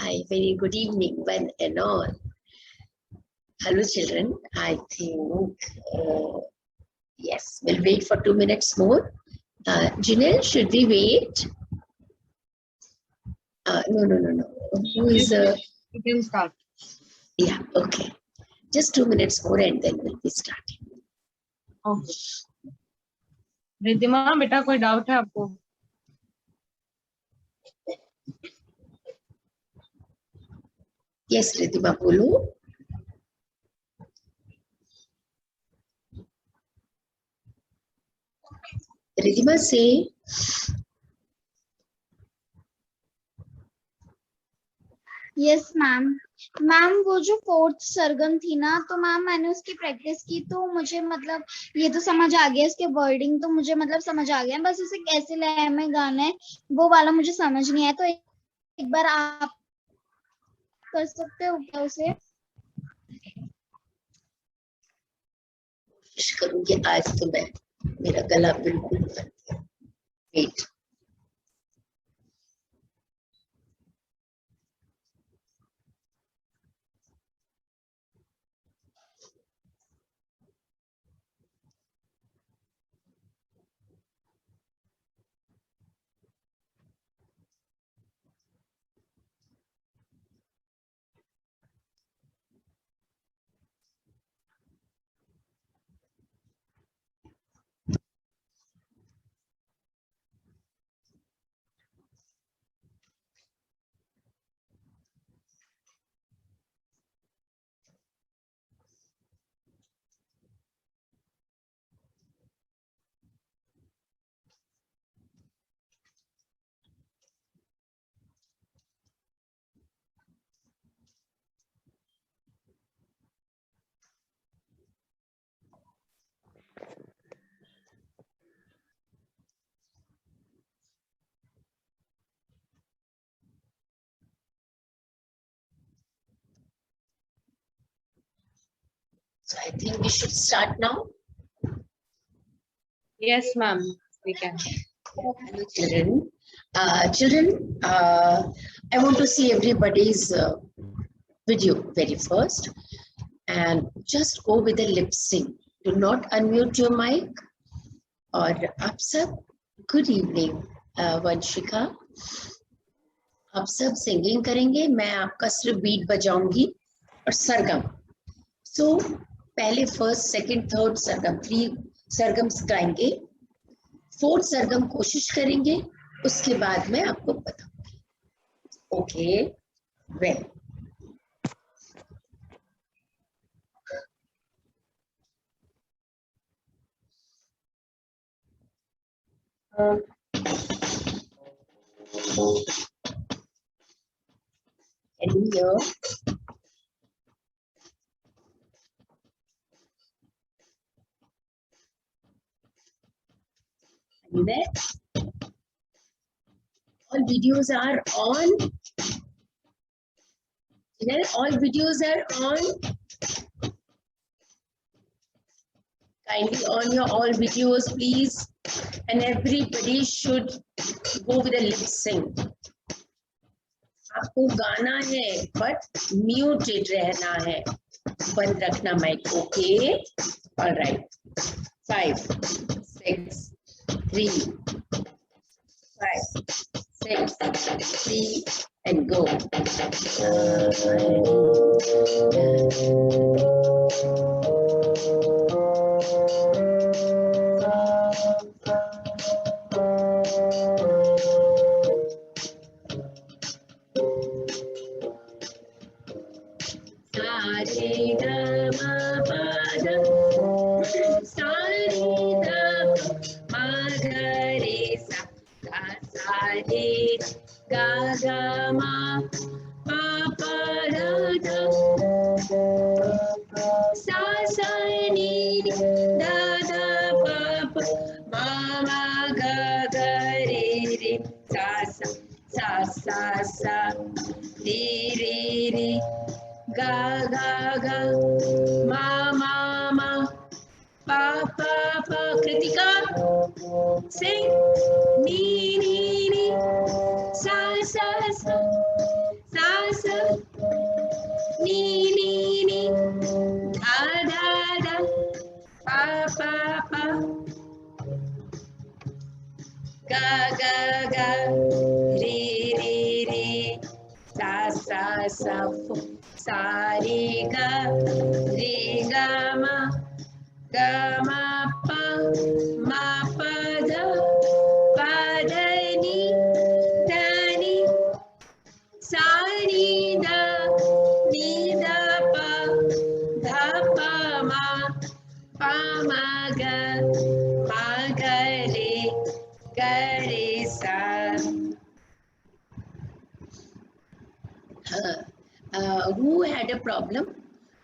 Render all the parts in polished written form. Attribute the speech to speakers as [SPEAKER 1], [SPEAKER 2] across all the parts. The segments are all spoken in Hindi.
[SPEAKER 1] Hi, very good evening, one and all. Hello, children. I think, yes, we'll wait for 2 minutes more. Janelle, should we wait? No. Who is,
[SPEAKER 2] You can start.
[SPEAKER 1] yeah, okay. Just 2 minutes more and then we'll be starting.
[SPEAKER 2] Okay. Riddhima बेटा कोई डाउट है आपको?
[SPEAKER 1] Yes, Riddhima, bolo. Riddhima, say.
[SPEAKER 3] Yes ma'am. Ma'am वो जो फोर्थ सरगम थी ना, तो मैम मैंने उसकी प्रैक्टिस की तो मुझे मतलब ये तो समझ आ गया, इसके वर्डिंग तो मुझे मतलब समझ आ गया, बस उसे कैसे लय में गाना है वो वाला मुझे समझ नहीं आया। तो एक बार आप कर सकते हो क्या उसे?
[SPEAKER 1] कोशिश करूंगी आज तो मैं, मेरा गला बिल्कुल बंद है। Wait. So I think we should start now.
[SPEAKER 2] Yes, ma'am. We can.
[SPEAKER 1] Hello, children. I want to see everybody's video very first, and just go with the lip sync. Do not unmute your mic. और आप सब good evening, वंशिका। आप सब सिंगिंग करेंगे, मैं आपका सिर्फ बीट बजाऊंगी और सरगम। सो पहले फर्स्ट, सेकंड, थर्ड सरगम, 3 सरगम्स गाएंगे। फोर्थ सरगम कोशिश करेंगे, उसके बाद मैं आपको बताऊंगी। Okay, well. Can you hear? Are you there? All videos are on. All videos are on. Kindly on your all videos, please. And everybody should go with a lip sync. आपको गाना है, but muted रहना है, बंद रखना mic. Okay, all right. 5, 6, 3, 5, 6, 3, and go. Kritika, sing. Ni, ni, ni. Sa, sa, sa. Sa, ग ग रे रे रे सा सा सा रे ग म प ध नी ध नी सा नी ध नी ध प ध प म ग रे सा. Who had a problem?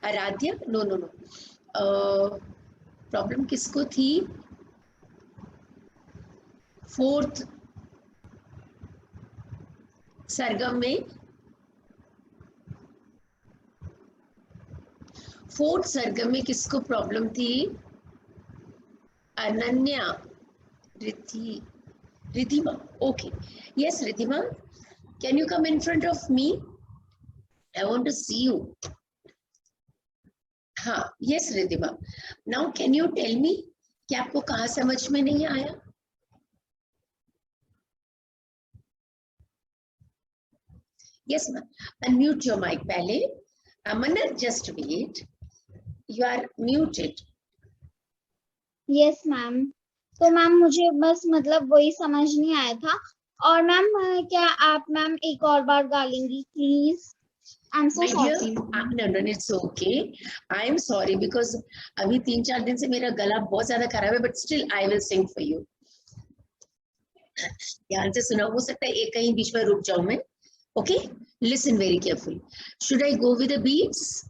[SPEAKER 1] Aradhya? No. Problem किसको थी? फोर्थ सरगम में किसको प्रॉब्लम थी? Ananya, Ridhima. Okay, yes, Riddhima, can you come in front of me? I want to see you. हाँ, yes, Riddhima. Now can you tell me कि आपको कहाँ समझ में नहीं आया? Yes, ma'am. Unmute your mic पहले. Manat, just wait. You are muted.
[SPEAKER 3] Yes ma'am. तो मैम मुझे बस मतलब वही समझ नहीं आया था. और मैम क्या आप मैम एक और बार गा लेंगी please? I am so sorry.
[SPEAKER 1] No, it's okay. I am sorry because अभी 3-4 दिन से मेरा गला बहुत ज्यादा खराब है, but still I will sing for you. ध्यान से सुना, हो सकता है एक कहीं बीच में रुक जाऊं मैं. Okay, listen very carefully. Should I go with the beats?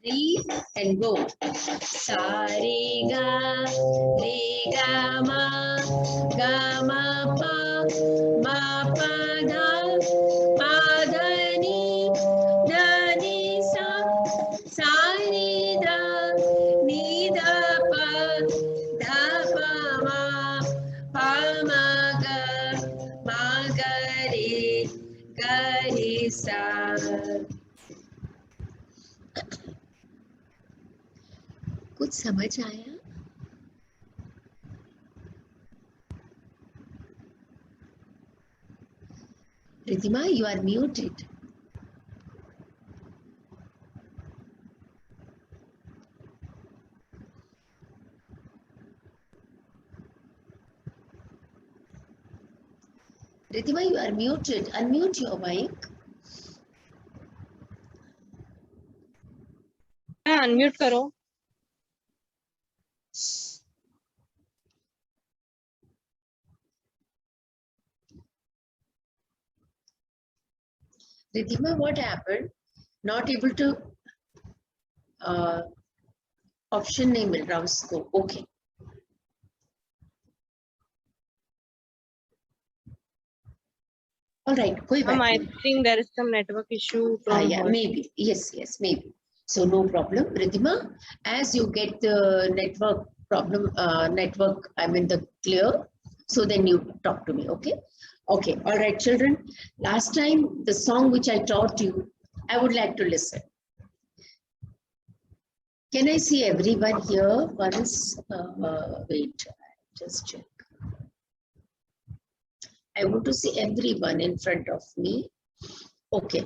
[SPEAKER 1] Three and go. Sa re ga ma pa dha ni sa ni dha pa dha pa ma ga re sa. कुछ समझ आया? Riddhima, you are muted. Riddhima, you are muted. Unmute your mic.
[SPEAKER 2] Unmute करो.
[SPEAKER 1] Riddhima, what happened? Not able to option नहीं मिल रहा उसको. ओके, ऑलराइट, कोई बात
[SPEAKER 2] I
[SPEAKER 1] नहीं.
[SPEAKER 2] think there is some network issue from
[SPEAKER 1] Yeah,
[SPEAKER 2] her.
[SPEAKER 1] maybe. Yes, maybe. So no problem, Riddhima. As you get the network problem, I mean the clear, so then you talk to me, okay? Okay, all right, children. Last time, the song which I taught you, I would like to listen. Can I see everyone here once? Wait, just check. I want to see everyone in front of me. Okay.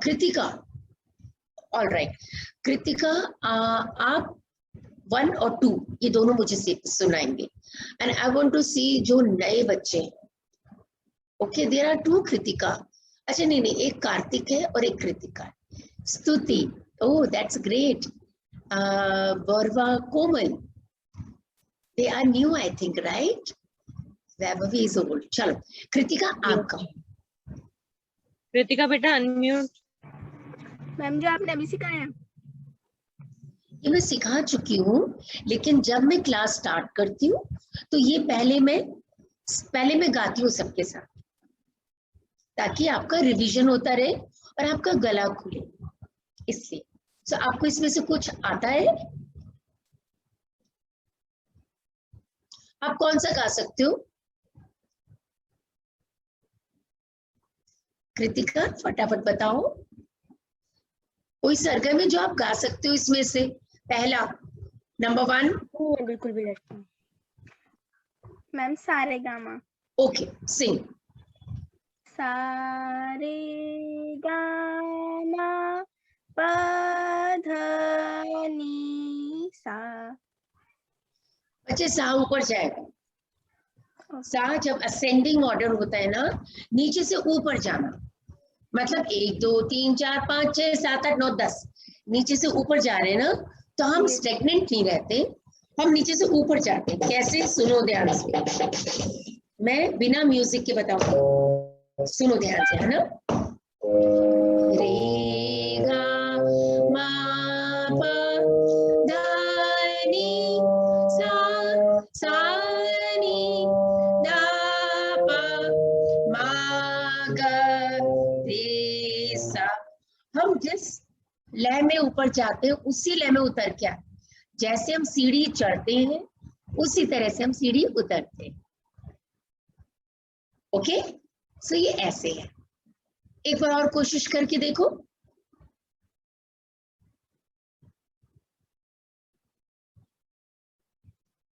[SPEAKER 1] Kritika. All right. Kritika, आप 1 और 2 ये दोनों मुझे सुनाएंगे. And I want to see जो नए बच्चे. Okay, there are 2 Kritika. अच्छा नहीं, एक कार्तिक है और एक कृतिका है. स्तुति. Oh, that's great. Barva, Komal. They are new, I think, right? Vaibhavi is old. चलो, कृतिका आपका.
[SPEAKER 2] कृतिका बेटा अनम्यूट.
[SPEAKER 3] मैम जो आपने अभी सिखाया
[SPEAKER 1] ये मैं सिखा चुकी हूँ, लेकिन जब मैं क्लास स्टार्ट करती हूँ तो ये पहले मैं गाती हूँ सबके साथ, ताकि आपका रिवीजन होता रहे और आपका गला खुले. इसलिए तो आपको इसमें से कुछ आता है? आप कौन सा गा सकते हो? कृतिका फटाफट बताओ. कोई सरगम है जो आप गा सकते हो इसमें से? पहला, नंबर 1।
[SPEAKER 2] बिल्कुल भी लड़की।
[SPEAKER 4] मैम सारेगामा।
[SPEAKER 1] ओके, सिंग।
[SPEAKER 4] सारेगामा पधनी सा।
[SPEAKER 1] बच्चे सा ऊपर जाएगा। सा जब असेंडिंग ऑर्डर होता है ना, नीचे से ऊपर जाना, मतलब 1 2 3 4 5 6 7 8 9 10, नीचे से ऊपर जा रहे हैं ना, तो हम स्टेगनेंट नहीं रहते, हम नीचे से ऊपर जाते हैं। कैसे? सुनो ध्यान से, मैं बिना म्यूजिक के बताऊंगा, सुनो ध्यान से, है ना। रे गा मा पा धा नी सा सा नी धा पा मा गा रे सा। हम जिस लय में ऊपर जाते हैं उसी लय में उतर के आते हैं। जैसे हम सीढ़ी चढ़ते हैं उसी तरह से हम सीढ़ी उतरते हैं। ओके, सो ये ऐसे है। एक बार और कोशिश करके देखो।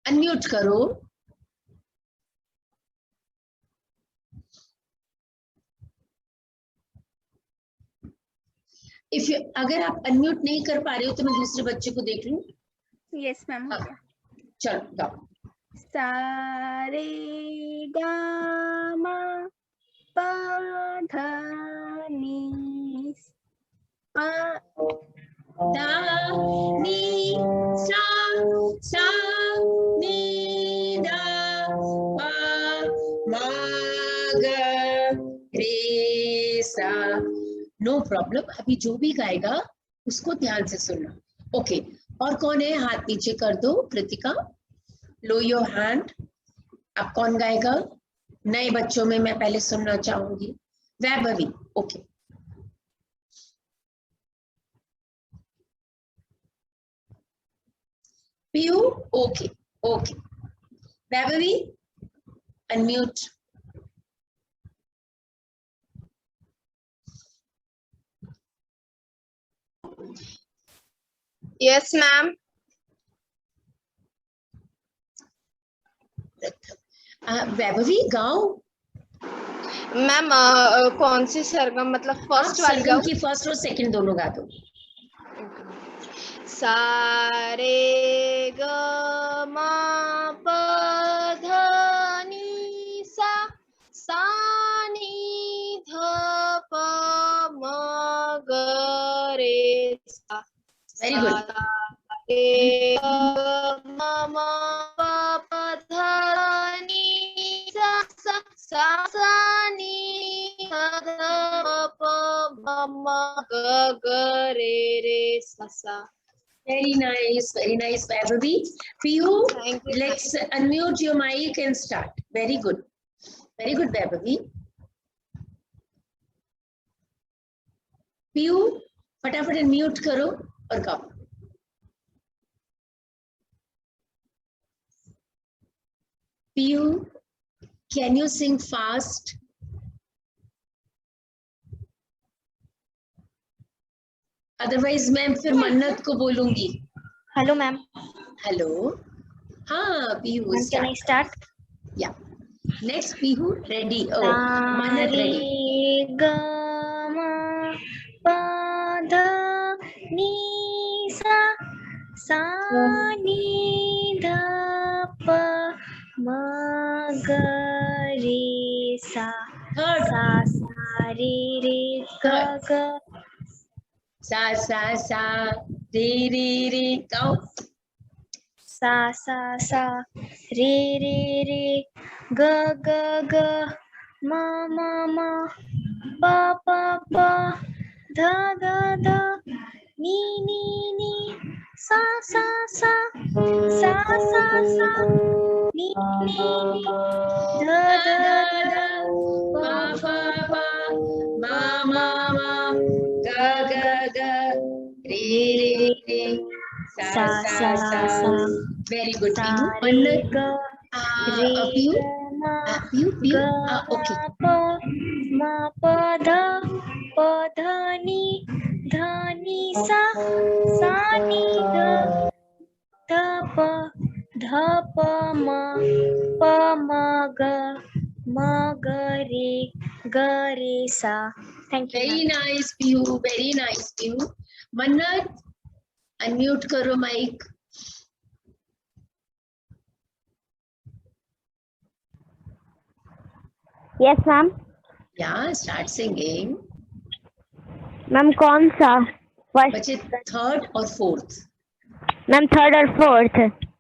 [SPEAKER 1] अनम्यूट करो। अगर आप अनम्यूट नहीं कर पा रहे हो तो मैं दूसरे बच्चे को देख लूं।
[SPEAKER 4] Yes ma'am.
[SPEAKER 1] चलो गाओ।
[SPEAKER 4] सारेगामा पधनी सा
[SPEAKER 1] नी सा सा नी धा पा मा गा रे सा। नो प्रॉब्लम, अभी जो भी गाएगा उसको ध्यान से सुनना। ओके, और कौन है? हाथ नीचे कर दो। कृतिका, लो योर हैंड। अब कौन गाएगा? नए बच्चों में मैं पहले सुनना चाहूंगी। Vaibhavi. Okay, Piyu. Okay okay, Vaibhavi unmute.
[SPEAKER 2] Yes ma'am.
[SPEAKER 1] Vaibhavi गाओ।
[SPEAKER 2] मैम कौन सी सरगम, मतलब
[SPEAKER 1] आप
[SPEAKER 2] फर्स्ट वाली
[SPEAKER 1] सरगम की फर्स्ट और सेकंड दोनों गा दो।
[SPEAKER 2] सारे ग म प ध नि सा सा नि ध प म ग रे सा।
[SPEAKER 1] Very good.
[SPEAKER 2] रे ग म प प ध नि सा सा सा सा नि ध प म ग ग रे रे सा सा।
[SPEAKER 1] Very nice, Vaibhavi. Piyu,
[SPEAKER 2] Thank you.
[SPEAKER 1] let's unmute your mic and start. Very good, Vaibhavi. Piyu, फटाफट unmute करो और गाओ। Piyu, can you sing fast? Otherwise मैं फिर मन्नत को बोलूंगी।
[SPEAKER 4] Hello ma'am.
[SPEAKER 1] हेलो, हाँ पीहू,
[SPEAKER 4] कैन आई स्टार्ट?
[SPEAKER 1] या नेक्स्ट पीहू रेडी। मन्नत रेडी।
[SPEAKER 4] ग म प ध नि सा सा नि ध प म ग रे सा
[SPEAKER 1] थर्ड।
[SPEAKER 4] सा सा रे रे ग ग
[SPEAKER 1] सा सा सा रे रे रे गाओ।
[SPEAKER 4] सा सा सा रे रे रे ग ग ग म म म प प प ध ध ध नि नि नि सा सा सा सा सा सा नि नि नि ध ध ध
[SPEAKER 1] पा पा पा मा मा मा ग ग ग रे रे रे सा सा सा। Very good Pihu. मन्नत पीहू पीहू ओके।
[SPEAKER 4] म प ध नि ध नी सा सा नी ध ध प ध प म प म ग म ग रे सा. Thank you.
[SPEAKER 1] Very nice, Piyu. Very nice, Piyu. Mannat, unmute करो mic.
[SPEAKER 5] Yes, ma'am.
[SPEAKER 1] Yeah, start singing.
[SPEAKER 5] Ma'am कौन सा फर्स्ट?
[SPEAKER 1] बच्चे थर्ड और फोर्थ.
[SPEAKER 5] मैम थर्ड और फोर्थ.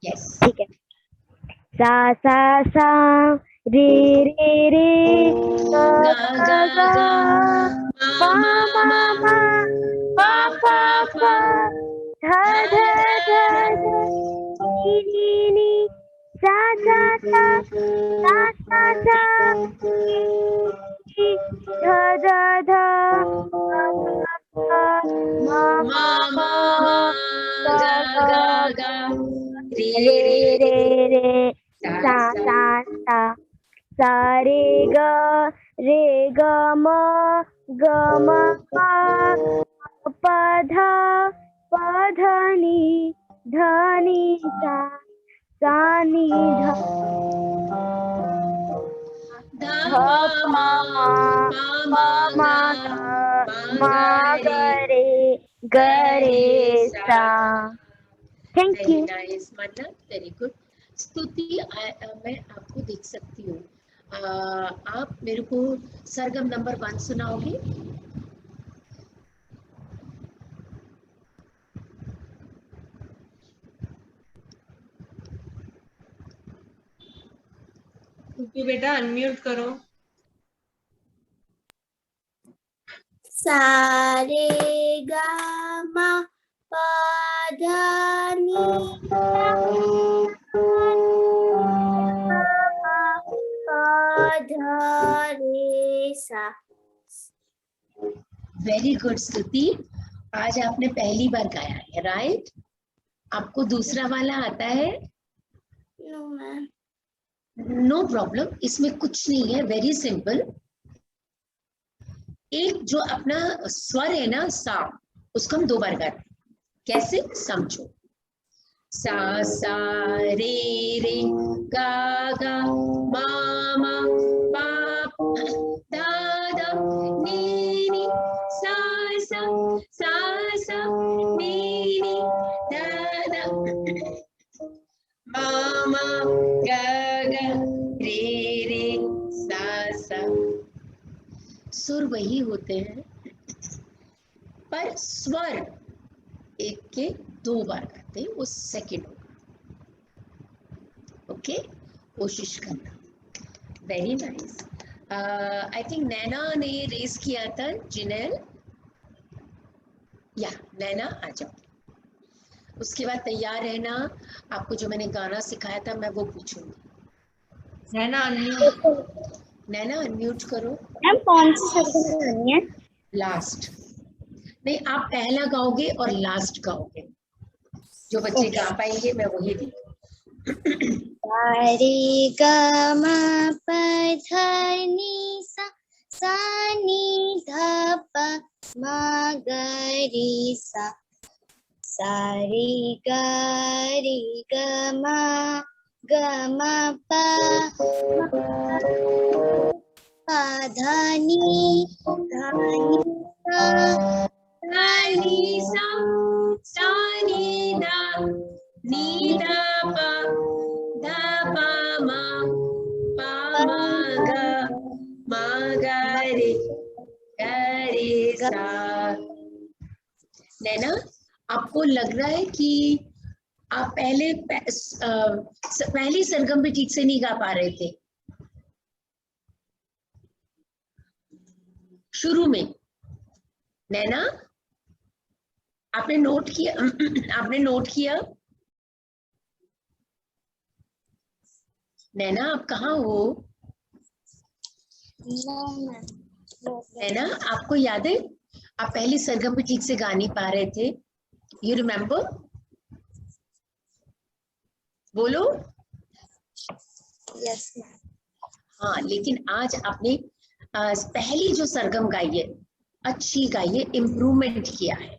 [SPEAKER 1] Yes.
[SPEAKER 5] ठीक है. सा सा सा रे रे रे
[SPEAKER 1] गा गा गा
[SPEAKER 5] पा
[SPEAKER 1] मा
[SPEAKER 5] मा
[SPEAKER 1] मा
[SPEAKER 5] मा पा पा पा ध ध ध नी नी नी सा सा सा सा सा सा ध ध ध
[SPEAKER 1] मा मा गा गा गा रे
[SPEAKER 5] रे
[SPEAKER 1] रे
[SPEAKER 5] रे रे सा सा सा सा रे ग म प ध नि सा नी ध
[SPEAKER 1] ध मा मा
[SPEAKER 5] मा ग रे सा. Thank
[SPEAKER 1] Very
[SPEAKER 5] you.
[SPEAKER 1] nice, Mannat. Very good. स्तुति, मैं आपको देख सकती हूँ. आप मेरे को सरगम नंबर 1 सुनाओगे?
[SPEAKER 6] स्तुति बेटा अनम्यूट करो.
[SPEAKER 3] सा रे गा मा पा ध नि सा.
[SPEAKER 1] वेरी गुड स्तुति. आज आपने पहली बार गाया है, राइट? आपको दूसरा वाला आता है?
[SPEAKER 3] No ma'am.
[SPEAKER 1] नो प्रॉब्लम, इसमें कुछ नहीं है. Very simple. एक जो अपना स्वर है ना सा, उसको हम 2 बार गाते हैं. कैसे? समझो. सा सा रे रे गा गा मा मा पा धा धा नी नी सा सा नी नी धा धा मा मा गा गा रे रे सा. सुर वही होते हैं, पर स्वर एक के 2 बार गाते हैं, वो सेकंड होगा. ओके, कोशिश करना. Very nice. आई थिंक नैना ने रेस किया था. जिनेल, या नैना आ जाओ. उसके बाद तैयार रहना. आपको जो मैंने गाना सिखाया था मैं वो पूछूंगी.
[SPEAKER 6] नैना अनम्यूट.
[SPEAKER 1] नैना अनम्यूट करो.
[SPEAKER 5] मैम कौन सी सरगम गानी है?
[SPEAKER 1] लास्ट नहीं, आप पहला गाओगे और लास्ट गाओगे. जो बच्चे गा पाएंगे मैं वही दूंगी.
[SPEAKER 3] रे ग म प ध नि सा नि ध प म ग रे सा. सा रे ग म प ध नि सा
[SPEAKER 1] नी सा नी दा नी दा पा धा पा मा गा रे सा. नैना, आपको लग रहा है कि आप पहली सरगम भी ठीक से नहीं गा पा रहे थे शुरू में? नैना, आपने नोट किया? आपने नोट किया? नैना, आप कहाँ हो? नैना, आपको याद है आप पहली सरगम भी ठीक से गा नहीं पा रहे थे? You remember? बोलो.
[SPEAKER 3] यस.
[SPEAKER 1] हाँ, लेकिन आज आपने पहली जो सरगम गाई है अच्छी गाई है, इम्प्रूवमेंट किया है.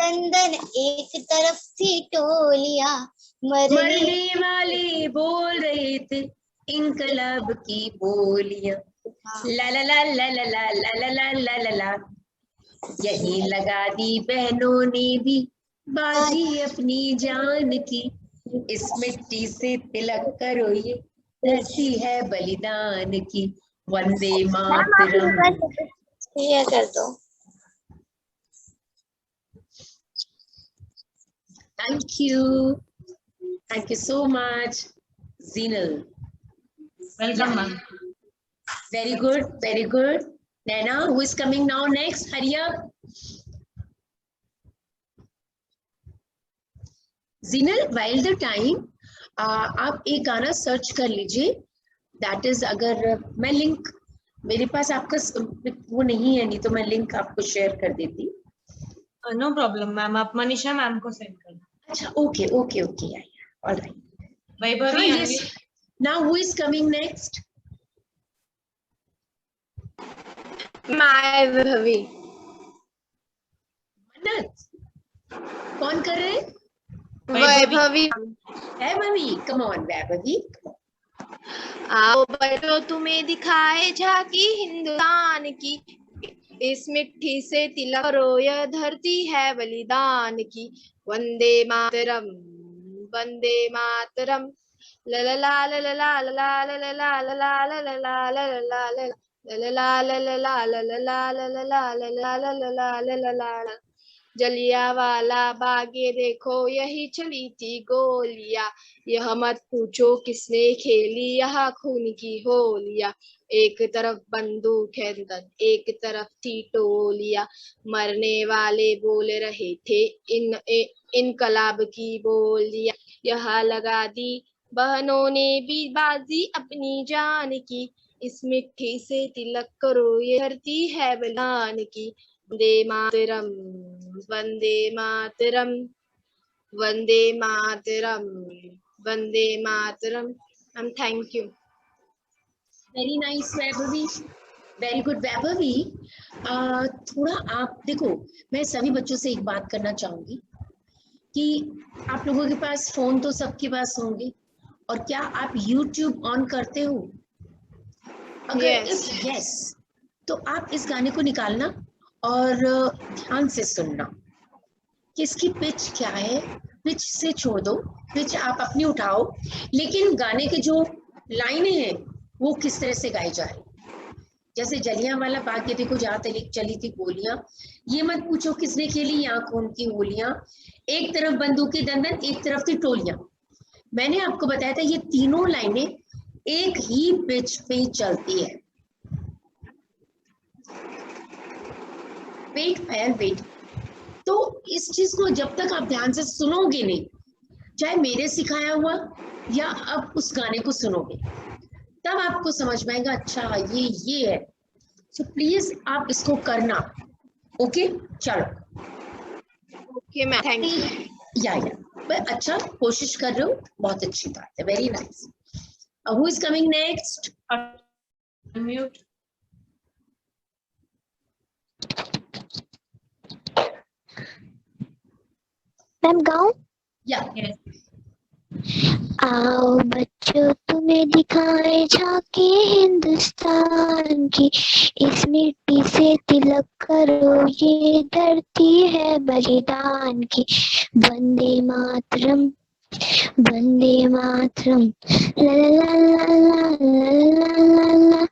[SPEAKER 2] दंदन एक तरफ थी टोलियां,
[SPEAKER 1] मरने वाले बोल रहे थे इनकलाब की बोलियां, ला ला ला ला ला ला ला ला ला ला ला ला। यही लगा दी बहनों ने भी बाजी अपनी जान की, इस मिट्टी से तिलक करो ये धरती है बलिदान की। वंदे मातरम।
[SPEAKER 2] क्लियर कर दो।
[SPEAKER 1] Thank you so much, Zinal.
[SPEAKER 6] Welcome, ma'am.
[SPEAKER 1] Very good, very good. Naina, who is coming now next? Hurry up. Zinal, while the time, आप एक गाना सर्च कर लीजिए. That is, अगर मैं लिंक मेरे पास आपका वो नहीं है, नहीं तो मैं लिंक आपको शेयर कर देती.
[SPEAKER 6] No problem, ma'am. आप मनीषा मैम को सेंड कर दो.
[SPEAKER 1] अच्छा, okay, okay, okay, yeah, all right.
[SPEAKER 6] Vaibhavi,
[SPEAKER 1] Yes. Now who is coming next?
[SPEAKER 5] मैं वैभवी।
[SPEAKER 1] मन्नत, कौन कर रहे हैं?
[SPEAKER 5] वैभवी।
[SPEAKER 1] Vaibhavi, come on, Vaibhavi.
[SPEAKER 5] आओ बैठो तुम्हें दिखाए झांकी हिंदुस्तान की, इस मिट्टी से तिलक करो यह धरती है बलिदान की। वंदे मातरम, वंदे मातरम, ला ला ला ला ला ला ला ला ला ला ला ला ला ला ला ला ला ला ला। जलियांवाला बाग ये देखो यही चली थी गोलियां, यह मत पूछो किसने खेली यहाँ खून की होलियां। एक तरफ बंदूक है एक तरफ थी टोलियां, मरने वाले बोल रहे थे इनकलाब की बोलियां। यहाँ लगा दी बहनों ने भी बाजी अपनी जान की, इस मिट्टी से तिलक करो ये धरती है बलिदान की। Vande Mataram, Vande Mataram, Vande Mataram, Vande Mataram. Thank you.
[SPEAKER 1] Very nice Vaibhavi, very good Vaibhavi. थोड़ा आप देखो, मैं सभी बच्चों से एक बात करना चाहूंगी कि आप लोगों के पास फोन तो सबके पास होंगे, और क्या आप YouTube ऑन करते हो? अगर yes, तो आप इस गाने को निकालना और ध्यान से सुनना कि इसकी पिच क्या है. पिच से छोड़ दो, पिच आप अपनी उठाओ, लेकिन गाने के जो लाइनें हैं वो किस तरह से गाई जा रही. जैसे जलियांवाला बाग ये देखो जहाँ चली थी गोलियां, ये मत पूछो किसने खेली यहाँ खून की होलियां, एक तरफ बंदूकी दंदन एक तरफ थी टोलियां. मैंने आपको बताया था ये तीनों लाइनें एक ही पिच पे चलती है. वेट. तो इस चीज को जब तक आप ध्यान से सुनोगे नहीं, चाहे मेरे सिखाया हुआ या अब उस गाने को सुनोगे, तब आपको समझ में आएगा अच्छा ये है. सो प्लीज आप इसको करना. ओके, चलो.
[SPEAKER 5] Okay ma'am, thank you.
[SPEAKER 1] या अच्छा, कोशिश कर रहे हो, बहुत अच्छी बात है. Very nice. Who is coming next?
[SPEAKER 6] Unmute.
[SPEAKER 5] Ma'am गाऊं?
[SPEAKER 1] या
[SPEAKER 6] Yes.
[SPEAKER 5] आओ बच्चों तुम्हें दिखाए झांकी हिंदुस्तान की, इस मिट्टी से तिलक करो ये धरती है बलिदान की। वंदे मातरम, वंदे मातरम, ला ला ला ला ला ला ला ला ला।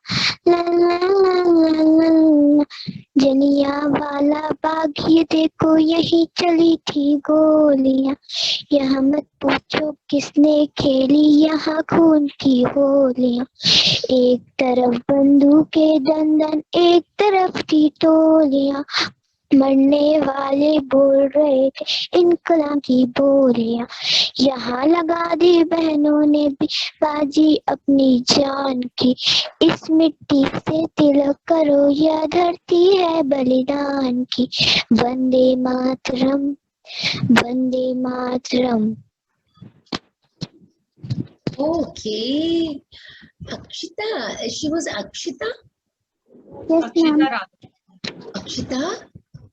[SPEAKER 5] जलियांवाला बाग ये देखो यही चली थी गोलियां, यहाँ मत पूछो किसने खेली यहाँ खून की होलियां। एक तरफ बंदूकें दंदन एक तरफ थी टोलियां, मरने वाले बोल रहे थे इनकलाब की बोलियां। यहाँ लगा दी बहनों ने भी बाजी अपनी जान की, इस मिट्टी से तिलक करो यह धरती है बलिदान की। वंदे मातरम, वंदे मातरम।
[SPEAKER 1] Okay. Akshita, she was Akshita.
[SPEAKER 3] Yes, ma'am.
[SPEAKER 6] Akshita Raj.
[SPEAKER 1] Akshita,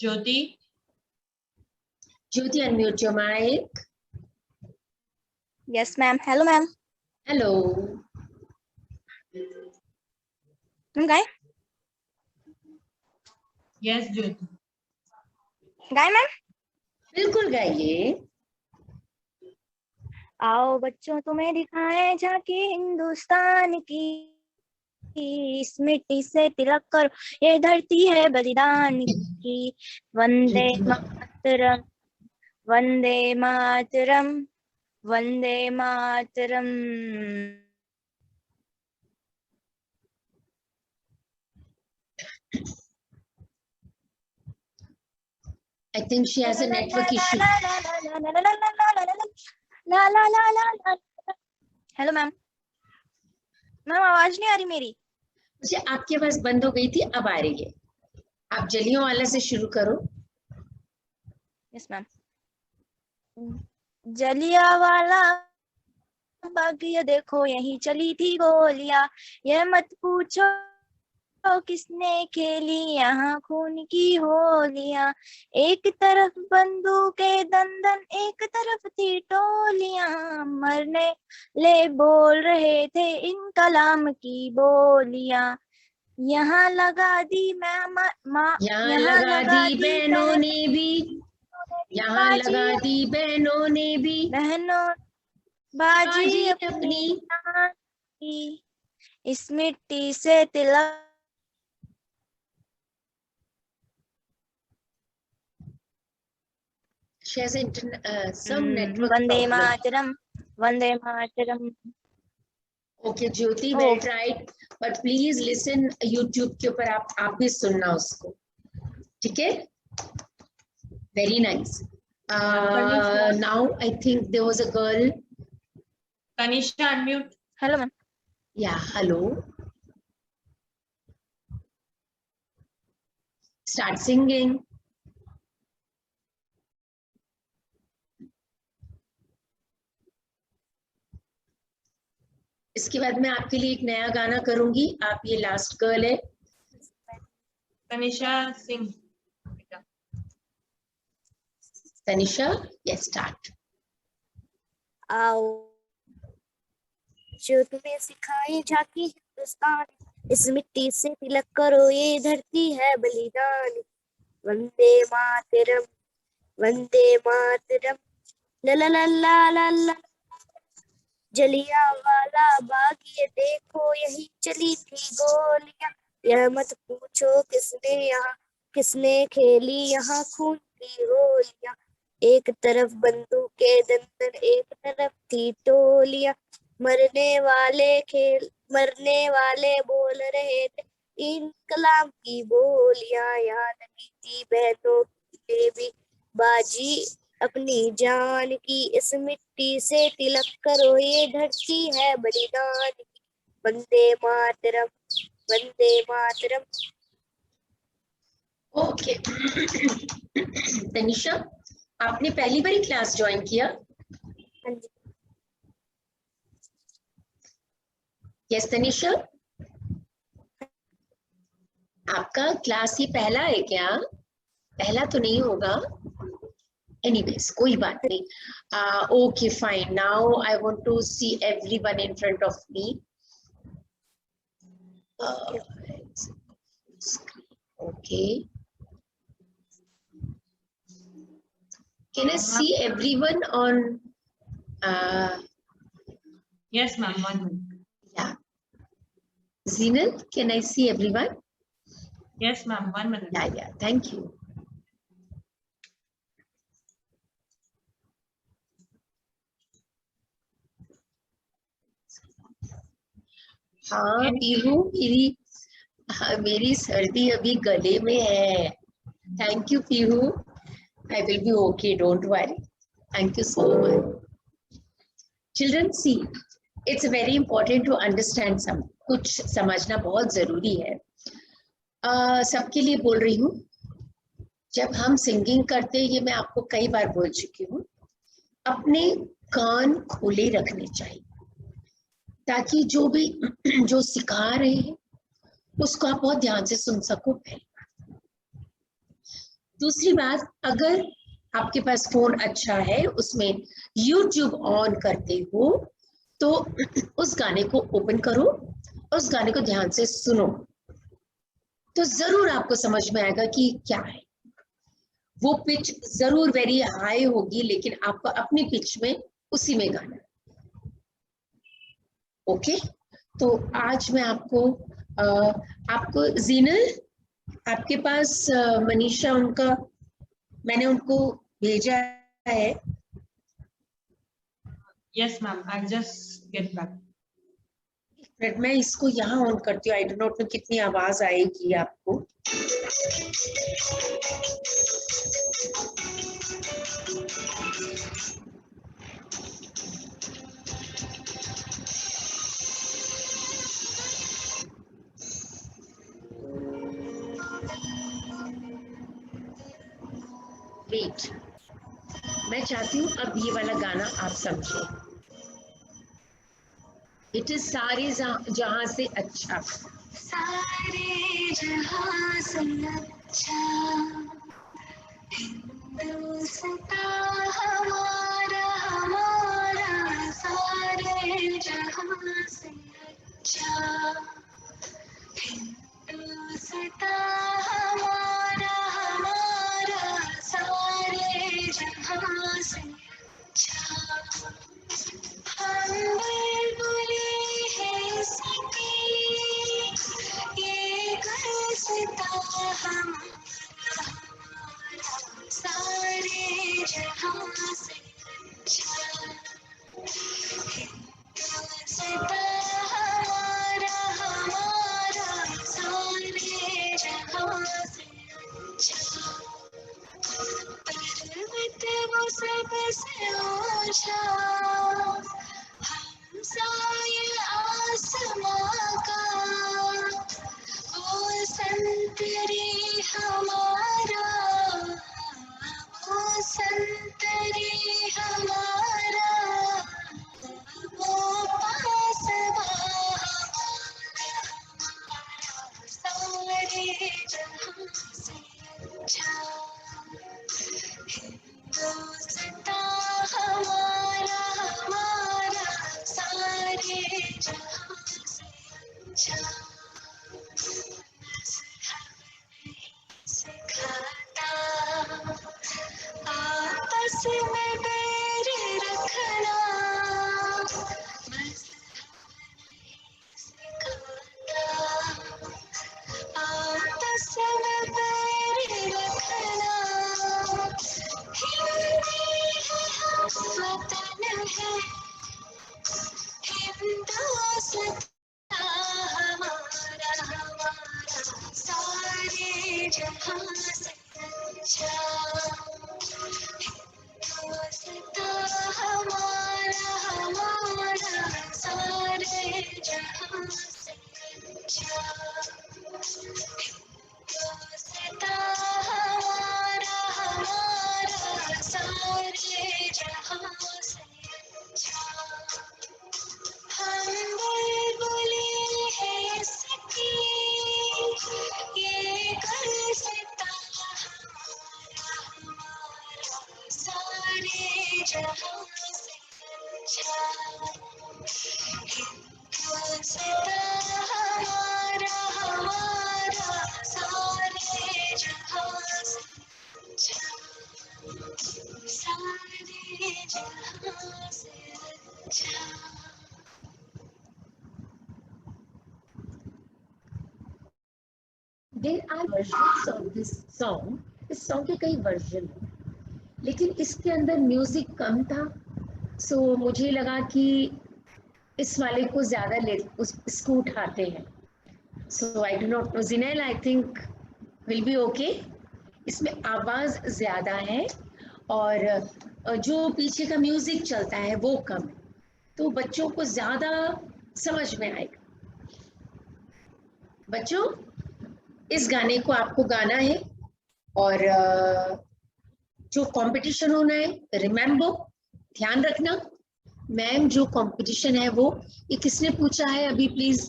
[SPEAKER 6] Jyoti,
[SPEAKER 1] Jyoti, unmute your mic.
[SPEAKER 4] Yes, ma'am. Hello, ma'am.
[SPEAKER 1] Hello.
[SPEAKER 4] तुम गाए
[SPEAKER 6] yes Jyoti.
[SPEAKER 4] गाए मैम।
[SPEAKER 1] बिल्कुल गाइए।
[SPEAKER 4] आओ बच्चों तुम्हें दिखाएं झांकी हिंदुस्तान की, इस मिट्टी से तिलक करो ये धरती है बलिदान की। वंदे मातरम, वंदे मातरम, वंदे मातरम।
[SPEAKER 1] I think she has a network issue.
[SPEAKER 4] Hello ma'am. Ma'am आवाज नहीं आ रही मेरी।
[SPEAKER 1] मुझे आपकी आवाज बंद हो गई थी, अब आ रही है। आप जलियांवाला से शुरू करो।
[SPEAKER 4] Yes ma'am. जलियांवाला बाग ये देखो यही चली थी गोलियां, ये मत पूछो किसने खेली यहाँ खून की होलियां। एक तरफ बंदूकें दंदन, एक तरफ थी टोलियां, मरने ले बोल रहे थे इन कलाम की बोलियां। यहाँ लगा दी
[SPEAKER 1] यहाँ लगा दी बहनों ने भी, यहाँ लगा दी बहनों ने भी,
[SPEAKER 4] बहनों बाजी
[SPEAKER 1] बाजी
[SPEAKER 4] अपनी
[SPEAKER 1] अपनी।
[SPEAKER 4] जान की, इस मिट्टी से तिलक
[SPEAKER 1] She has some network
[SPEAKER 4] Vande
[SPEAKER 1] problem.
[SPEAKER 4] Mataram, Vande Mataram.
[SPEAKER 1] Okay, Jyoti,
[SPEAKER 4] Oh.
[SPEAKER 1] well tried, but please listen YouTube के ऊपर आप भी सुनना उसको, ठीक है? Very nice. Now I think there was a girl.
[SPEAKER 6] Tanisha, unmute.
[SPEAKER 4] Hello ma'am.
[SPEAKER 1] Yeah, hello. Start singing. इसके बाद मैं आपके लिए एक नया गाना करूंगी। आप ये लास्ट गर्ल है।
[SPEAKER 6] Tanisha, sing.
[SPEAKER 1] Tanisha, yes, start.
[SPEAKER 5] आओ जो तुम्हें सिखाए झांकी हिंदुस्तान, इस मिट्टी से तिलक करो ये धरती है बलिदान। वंदे मातरम, वंदे मातरम, ला ला ला ला ला ला। जलियांवाला बाग ये देखो यही चली थी गोलियां, यह मत पूछो किसने खेली यहाँ खून की होलियां। एक तरफ बंदूकें दंदन, एक तरफ थी टोलियां, मरने वाले बोल रहे थे इनकलाब की बोलियां। यहाँ लगी थी बहनों ने भी बाजी अपनी जान की, इस मिट्टी से तिलक करो ये धरती है बलिदान की। वंदे मातरम, वंदे मातरम।
[SPEAKER 1] ओके। तनिषा, आपने पहली बार क्लास ज्वाइन किया?
[SPEAKER 5] हाँ जी।
[SPEAKER 1] यस तनिषा, आपका क्लास ये पहला है क्या? पहला तो नहीं होगा। Anyways, कोई बात नहीं। Okay, fine. Now I want to see everyone in front of me. Okay. Can I see everyone on?
[SPEAKER 6] Yes, ma'am. 1 minute.
[SPEAKER 1] Yeah. Zinal, can I see everyone?
[SPEAKER 6] Yes, ma'am. 1 minute.
[SPEAKER 1] Yeah. Thank you. हाँ पीहू, मेरी सर्दी अभी गले में है। Thank you Pihu. I will be okay, don't worry. Thank you so much. Children, see, it's very important to understand कुछ समझना बहुत जरूरी है। सबके लिए बोल रही हूँ, जब हम सिंगिंग करते हैं, ये मैं आपको कई बार बोल चुकी हूँ, अपने कान खुले रखने चाहिए ताकि जो सिखा रहे हैं उसको आप बहुत ध्यान से सुन सको। दूसरी बात, अगर आपके पास फोन अच्छा है, उसमें YouTube ऑन करते हो, तो उस गाने को ओपन करो, उस गाने को ध्यान से सुनो, तो जरूर आपको समझ में आएगा कि क्या है। वो पिच जरूर वेरी हाई होगी, लेकिन आपको अपनी पिच में उसी में गाना। ओके, तो आज मैं आपको जीनल, आपके पास मनीषा, उनका मैंने उनको भेजा है।
[SPEAKER 6] Yes, ma'am. I'll just get back.
[SPEAKER 1] मैं इसको यहाँ ऑन करती हूँ, आई डोंट नो कितनी आवाज आएगी आपको। वेट, मैं चाहती हूँ अब ये वाला गाना आप समझे। इट इज सारे जहां से अच्छा, सारे जहां से अच्छा हिंदुस्ता हमारा हमारा, सारे जहां से अच्छा हिंदुस्ता हमारा हमारा, सारे जहां से अच्छा। हम बुलबुले हैं इसकी, ये गुलसिता हमारा हमारा, सारे जहां से अच्छा हिंदुस्ता हमारा हमारा, सारे जहां से अच्छा। पर्वत वो सबसे ऊंचा, हमसाया आसमां का, वो संतरी हमारा, वो संतरी हमारा, वो पासबा हमारा, सारे जहां से अच्छा हिंदुस्ता हमारा हमारा, सारे जहां से अच्छा। मज़हब नहीं सिखाता आपस में बैर रखना, मज़हब नहीं सिखाता आपस में बैर रखना। वतन है हिंदुस्ता हमारा हमारा, सारे जहां से अच्छा हिंदुस्ता हमारा हमारा, सारे जहां से अच्छा हिंदुस्ता हमारा हमारा, सारे जहां से अच्छा। हम बुलबुले हैं इसकी, ये गुलसिता हमारा हमारा, सारे जहां से अच्छा हिंदुस्ता हमारा हमारा, सारे जहां से अच्छा, सारे जहां से अच्छा। There are versions of this song. इस सॉन्ग के कई वर्जन हैं, लेकिन इसके अंदर म्यूजिक कम था, सो मुझे लगा कि इस वाले को ज्यादा इसको उठाते हैं। So I do not know, जिनैल I think will be okay. इसमें आवाज ज्यादा है और जो पीछे का म्यूजिक चलता है वो कम है, तो बच्चों को ज्यादा समझ में आएगा। बच्चों, इस गाने को आपको गाना है और जो कंपटीशन होना है, रिमेम्बर, ध्यान रखना मैम, जो कंपटीशन है वो, ये किसने पूछा है अभी, please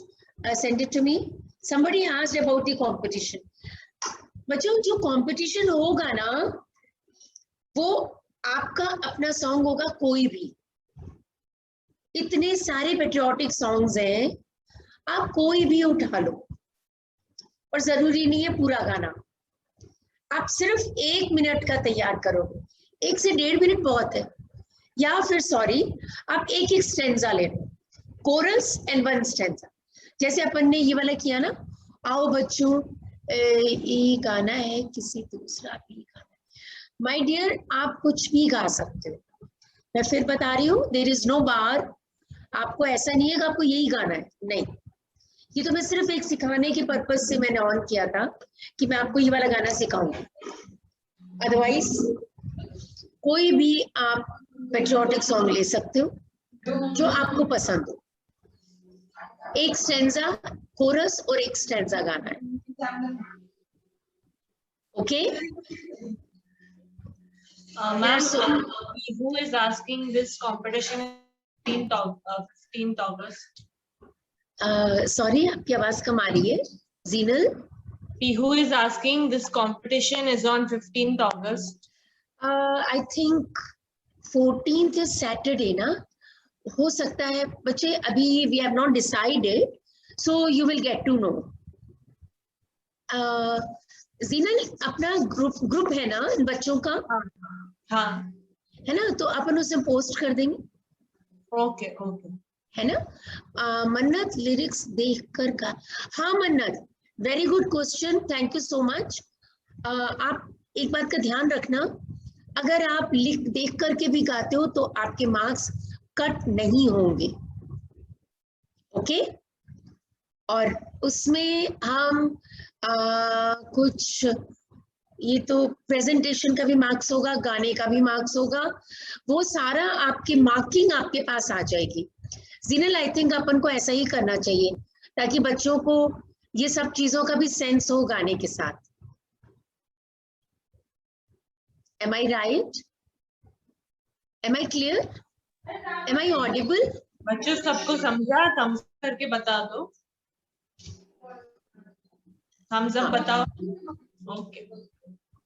[SPEAKER 1] send it to me. somebody asked about the competition. बच्चों जो कंपटीशन होगा ना वो आपका अपना सॉन्ग होगा, कोई भी। इतने सारे पेट्रियोटिक सॉन्ग्स हैं, आप कोई भी उठा लो, और जरूरी नहीं है पूरा गाना। आप सिर्फ 1 मिनट का तैयार करो, 1 से 1.5 मिनट बहुत है। या फिर सॉरी, आप एक एक स्टेंजा ले लो, कोरस एंड 1 स्टेंजा। जैसे अपन ने ये वाला किया ना, आओ बच्चों ये गाना है, किसी दूसरा भी गाना है। माय डियर, आप कुछ भी गा सकते हो। मैं फिर बता रही हूँ, देयर इज नो बार। आपको ऐसा नहीं है कि आपको यही गाना है, नहीं। ये तो मैं सिर्फ एक सिखाने के पर्पज से मैंने ऑन किया था कि मैं आपको ये वाला गाना सिखाऊंगी। अदरवाइज कोई भी आप पेट्रियोटिक सॉन्ग ले सकते हो जो आपको पसंद हो। एक स्टेंजा कोरस और एक स्टेंजा गाना है, okay?
[SPEAKER 6] Ma'am, who is asking this competition 15th August?
[SPEAKER 1] Sorry, आपकी आवाज कम आ रही है। Jinal,
[SPEAKER 6] Who is asking this competition is on 15th August?
[SPEAKER 1] I think 14th is Saturday ना, हो सकता है बच्चे। अभी we have not decided, so you will get to know. Jinal, अपना ग्रुप है ना इन बच्चों का,
[SPEAKER 6] हाँ,
[SPEAKER 1] है ना? तो अपन उसमें पोस्ट कर देंगे,
[SPEAKER 6] ओके ओके।
[SPEAKER 1] है ना? मन्नत लिरिक्स देखकर का, हाँ मन्नत, very good question, thank you so much. आप एक बात का ध्यान रखना, अगर आप लिख देख करके भी गाते हो तो आपके मार्क्स कट नहीं होंगे, ओके? और उसमें हम कुछ, ये तो प्रेजेंटेशन का भी मार्क्स होगा, गाने का भी मार्क्स होगा, वो सारा आपकी मार्किंग आपके पास आ जाएगी। जीनल, आई थिंक अपन को ऐसा ही करना चाहिए ताकि बच्चों को ये सब चीजों का भी सेंस हो गाने के साथ। Am I right? Am I clear? Am I audible?
[SPEAKER 6] बच्चों सबको समझा, थम्स करके बता दो। थम्स अप बताओ, ओके।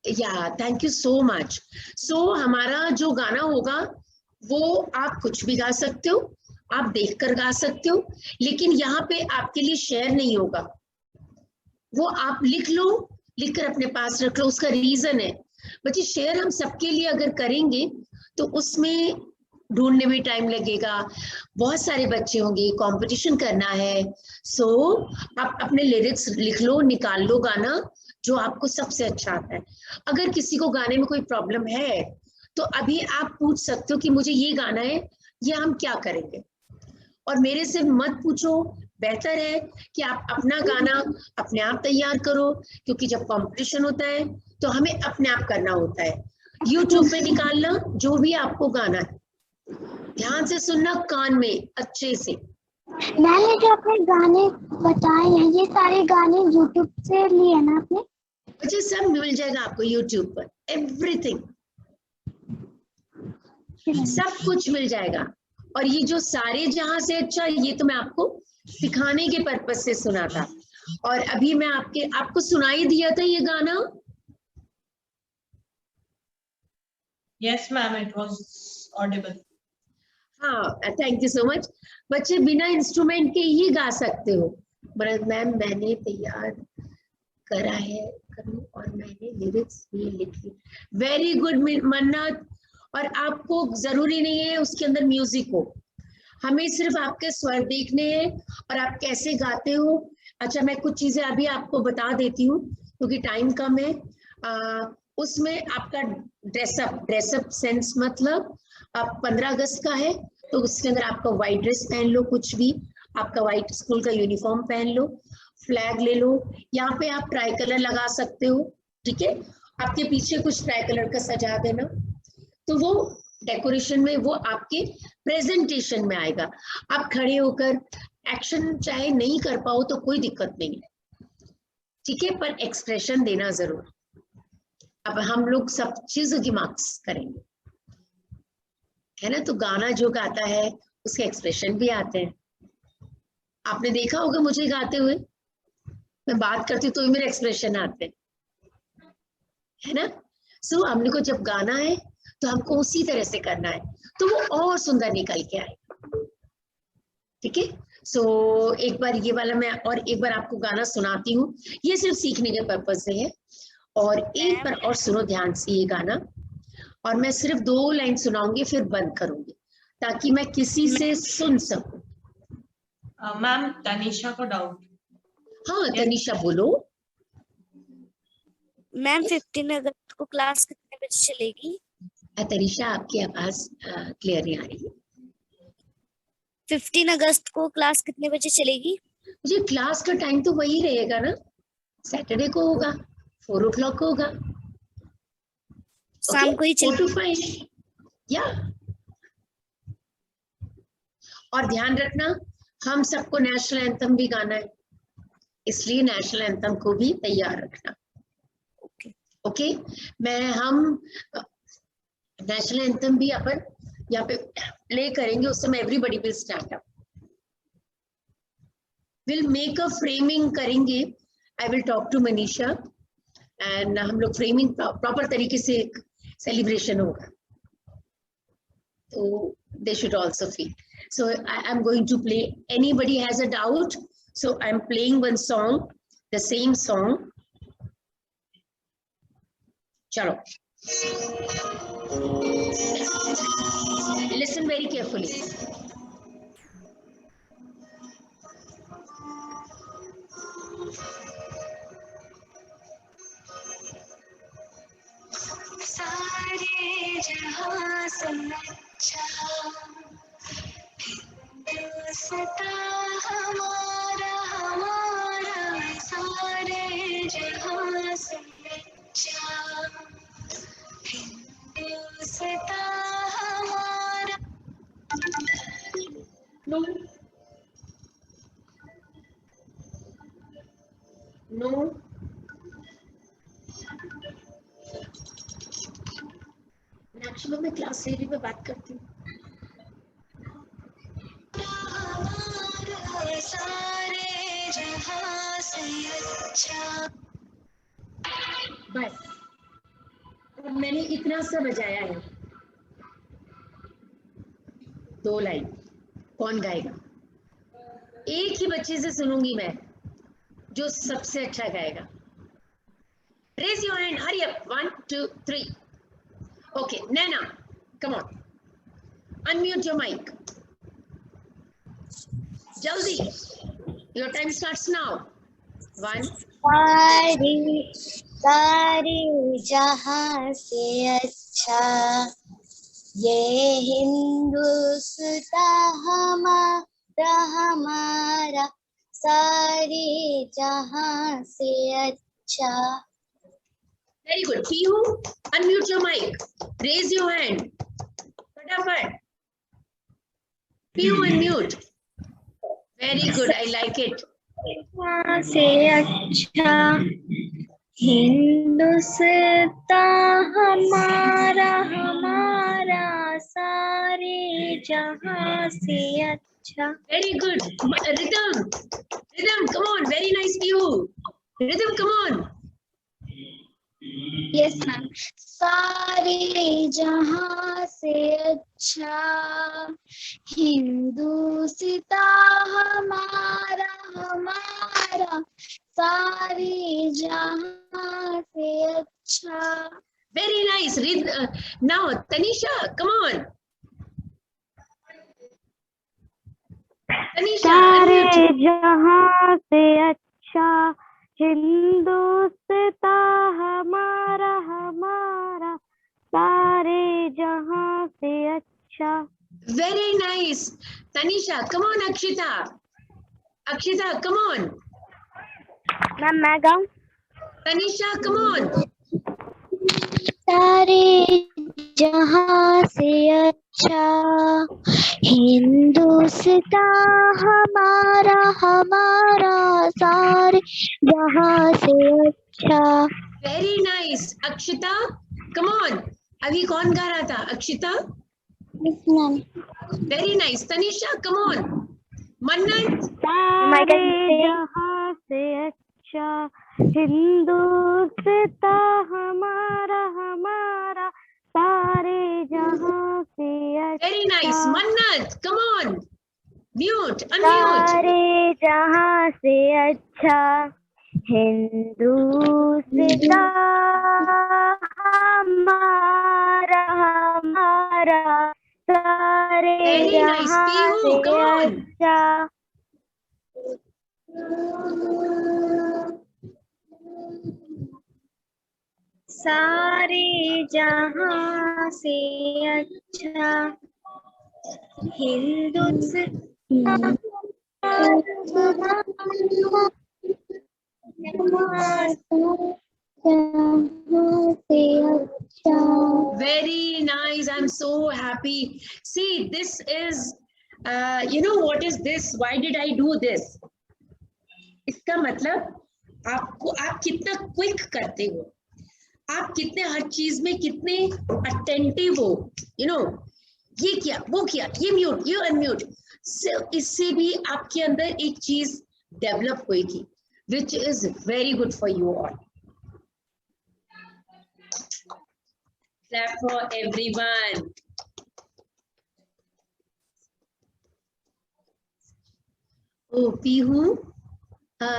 [SPEAKER 1] या थैंक यू सो मच। सो हमारा जो गाना होगा वो आप कुछ भी गा सकते हो, आप देखकर गा सकते हो, लेकिन यहाँ पे आपके लिए शेयर नहीं होगा। वो आप लिख लो, लिखकर अपने पास रख लो। उसका रीजन है बच्चे, शेयर हम सबके लिए अगर करेंगे तो उसमें ढूंढने में टाइम लगेगा, बहुत सारे बच्चे होंगे, कंपटीशन करना है। सो आप अपने लिरिक्स लिख लो, निकाल लो गाना जो आपको सबसे अच्छा आता है। अगर किसी को गाने में कोई प्रॉब्लम है तो अभी आप पूछ सकते हो कि मुझे ये गाना है, ये हम क्या करेंगे। और मेरे से मत पूछो, बेहतर है कि आप अपना गाना अपने आप तैयार करो, क्योंकि जब कंपटीशन होता है तो हमें अपने आप करना होता है। यूट्यूब पे निकालना जो भी आपको गाना है, ध्यान से सुनना, कान में अच्छे से।
[SPEAKER 5] मैंने जो अपने गाने बताए हैं ये सारे गाने यूट्यूब से लिए ना आपने?
[SPEAKER 1] बच्चे सब मिल जाएगा आपको यूट्यूब पर, एवरीथिंग, सब कुछ मिल जाएगा। और ये जो सारे जहां से अच्छा, ये तो मैं आपको सिखाने के पर्पज से सुना था। और अभी मैं आपको सुनाई दिया था ये गाना।
[SPEAKER 6] Yes ma'am, it was Audible.
[SPEAKER 1] हाँ, थैंक यू सो मच। बच्चे बिना इंस्ट्रूमेंट के ही गा सकते हो। मैम मैंने तैयार करा है और मैंने लिरिक्स भी लिखी। वेरी गुड मन्नत। और आपको जरूरी नहीं है उसके अंदर म्यूजिक हो, हमें सिर्फ आपके स्वर देखने हैं और आप कैसे गाते हो। अच्छा, मैं कुछ चीजें अभी आपको बता देती हूँ क्योंकि टाइम कम है। उसमें आपका ड्रेसअप सेंस, मतलब आप 15 अगस्त का है तो उसके अंदर आपका व्हाइट ड्रेस पहन लो, कुछ भी आपका व्हाइट स्कूल का यूनिफॉर्म पहन लो, फ्लैग ले लो, यहाँ पे आप ट्राई कलर लगा सकते हो, ठीक है? आपके पीछे कुछ ट्राई कलर का सजा देना, तो वो डेकोरेशन में, वो आपके प्रेजेंटेशन में आएगा। आप खड़े होकर एक्शन चाहे नहीं कर पाओ तो कोई दिक्कत नहीं है, ठीक है, पर एक्सप्रेशन देना जरूर। अब हम लोग सब चीजों की मार्क्स करेंगे, है ना? तो गाना जो गाता है उसके एक्सप्रेशन भी आते हैं। आपने देखा होगा मुझे गाते हुए, मैं बात करती हूँ तो मेरे एक्सप्रेशन आते हैं, है ना। सो हमने को जब गाना है तो हमको उसी तरह से करना है, तो वो और सुंदर निकल के आएगा। ठीक है। सो एक बार ये वाला मैं और एक बार आपको गाना सुनाती हूँ, ये सिर्फ सीखने के पर्पज से है। और एक बार और सुनो ध्यान से ये गाना, और मैं सिर्फ 2 लाइन सुनाऊंगी फिर बंद करूंगी ताकि मैं किसी से सुन सकूं।
[SPEAKER 6] मैम तनिषा को डाउट।
[SPEAKER 1] हाँ तनिषा बोलो।
[SPEAKER 7] मैम 15 अगस्त को क्लास कितने बजे चलेगी?
[SPEAKER 1] तनिषा आपकी आवाज क्लियर नहीं आ रही।
[SPEAKER 7] 15 अगस्त को क्लास कितने बजे चलेगी?
[SPEAKER 1] मुझे क्लास का टाइम तो वही रहेगा ना, सैटरडे को होगा, 4 o'clock को होगा।
[SPEAKER 7] शाम को ही
[SPEAKER 1] 4 to
[SPEAKER 7] चलेगी।
[SPEAKER 1] 5 या। और ध्यान रखना हम सबको नेशनल एंथम भी गाना है, इसलिए नेशनल एंथम को भी तैयार रखना। ओके। मैं हम नेशनल एंथम भी अपन यहाँ पे प्ले करेंगे, उस समय everybody will stand up, will make a framing करेंगे। I will talk to Manisha and हम लोग फ्रेमिंग प्रॉपर तरीके से सेलिब्रेशन होगा, तो they should also feel. So I am going to play. Anybody has a doubt? So I am playing one song, the same song. Chalo. Listen very carefully. सारे जहां से अच्छा हिंदुस्तां हमारा हमारा, सारे जहां से अच्छा हिंदुस्तां हमारा। नो नो मैक्सिमम मैं क्लास सेरी में बात करती हूँ। सारे जहां से अच्छा, बस अब मैंने इतना सा बजाया है। 2 लाइन कौन गाएगा? एक ही बच्चे से सुनूंगी मैं जो सबसे अच्छा गाएगा। Raise your hand, hurry up, 1 2 3। Okay, Nana, come on. Unmute your mic. Jaldi. Your time starts now. 1.
[SPEAKER 2] सारे जहां से अच्छा ये हिंदुस्तां हमारा हमारा, सारे जहां से अच्छा।
[SPEAKER 1] Very good. Pihu, unmute your mic. Raise your hand. Fatafat. Pihu, unmute. Very good. I like it.
[SPEAKER 4] जहां से अच्छा हिंदुस्तां हमारा हमारा, सारे जहां से अच्छा।
[SPEAKER 1] Very good. Rhythm. Rhythm, come on. Very nice, Pihu. Rhythm, come on.
[SPEAKER 3] Yes ma'am. सारे जहां से अच्छा हिंदुस्तां हमारा हमारा, सारे जहां से अच्छा।
[SPEAKER 1] Very nice. Now, Tanisha, come on. Tanisha,
[SPEAKER 4] सारे
[SPEAKER 1] unmute.
[SPEAKER 4] जहां से अच्छा हिंदुस्तां हमारा हमारा, सारे जहां से अच्छा।
[SPEAKER 1] Very nice. Tanisha, come on, Akshita. Akshita, come on.
[SPEAKER 4] Ma'am मैं गाऊं?
[SPEAKER 1] Tanisha, come on.
[SPEAKER 5] सारे जहां से अच्छा हिंदुस्तां हमारा हमारा, सारे जहां से अच्छा।
[SPEAKER 1] Very nice. Akshita, come on. अभी कौन गा रहा था? Akshita. Very nice. Tanisha, come on. Mannat.
[SPEAKER 4] सारे जहां से अच्छा अच्छा हिंदुस्तान हमारा हमारा सारे जहां से अच्छा
[SPEAKER 1] Very nice. Mannat, come on. Mute, unmute.
[SPEAKER 4] सारे जहां से अच्छा हिंदुस्तान हमारा हमारा सारे
[SPEAKER 1] Very nice.
[SPEAKER 4] जहां
[SPEAKER 1] Pihu,
[SPEAKER 4] से
[SPEAKER 1] come on.
[SPEAKER 4] अच्छा सारे जहां से अच्छा Hindustan
[SPEAKER 1] Very nice. I'm so happy. See, this is, you know, what is this? Why did I do this? इसका मतलब आपको आप कितना क्विक करते हो, आप कितने हर चीज में कितने अटेंटिव हो, यू नो, ये किया वो किया, ये म्यूट ये अनम्यूट, इससे भी आपके अंदर एक चीज डेवलप होगी, which is very good for you all. Clap for everyone. Oh, Pihu,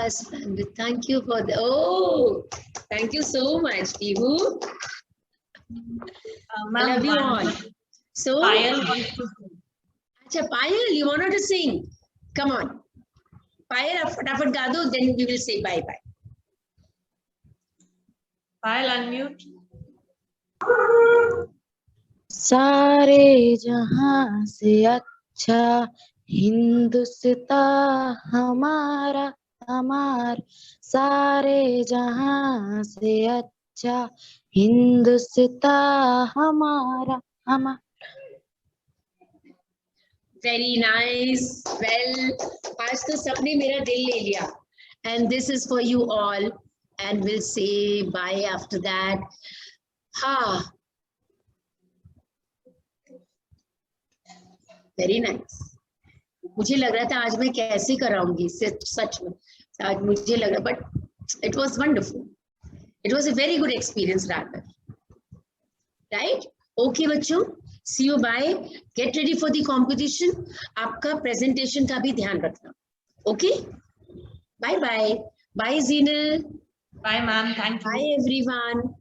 [SPEAKER 1] splendid. Thank you for the. Oh, thank you so much, Pihu. I love you all. So,
[SPEAKER 6] Payal wants to sing.
[SPEAKER 1] Acha, Payal, you wanted to sing? Come on. Payal, फटाफट गा दो, then we will say bye bye.
[SPEAKER 6] Payal, unmute.
[SPEAKER 8] सारे जहां से अच्छा हिंदुस्तान हमारा हमार सारे जहां से अच्छा हिंदुस्तान हमारा हमार.
[SPEAKER 1] Very nice. Well, आज तो सबने मेरा दिल ले लिया. And this is for you all. And we'll say bye after that. Ha. Very nice. मुझे लग रहा था आज मैं कैसे कराऊंगी, सच में आज मुझे लग रहा, but it was wonderful. It was a very good experience rather. Right? Okay बच्चों, see you, bye. Get ready for the competition. आपका presentation का भी ध्यान रखना. Okay? Bye bye. Bye Zinal.
[SPEAKER 6] Bye, ma'am. Thank you.
[SPEAKER 1] Bye everyone.